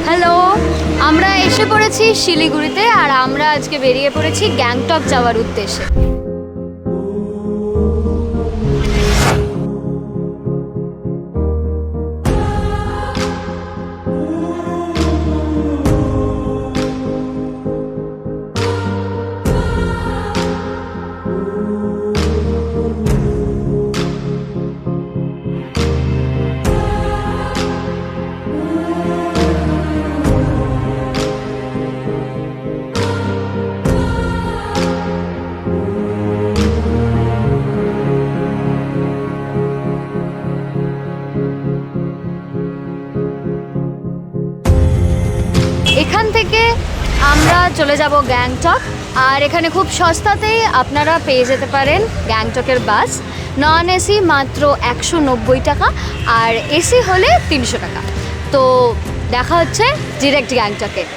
Hello, আমরা এসে পড়েছি শিলিগুড়িতে আর আমরা আজকে বেরিয়ে পড়েছি গ্যাংটক যাওয়ার উদ্দেশ্যে। এখান থেকে আমরা চলে যাব গ্যাংটক, আর এখানে খুব সস্তাতেই আপনারা পেয়ে যেতে পারেন গ্যাংটকের বাস। নন এসি মাত্র 190 টাকা আর এসি হলে 300 টাকা। তো দেখা হচ্ছে ডিরেক্ট গ্যাংটকে।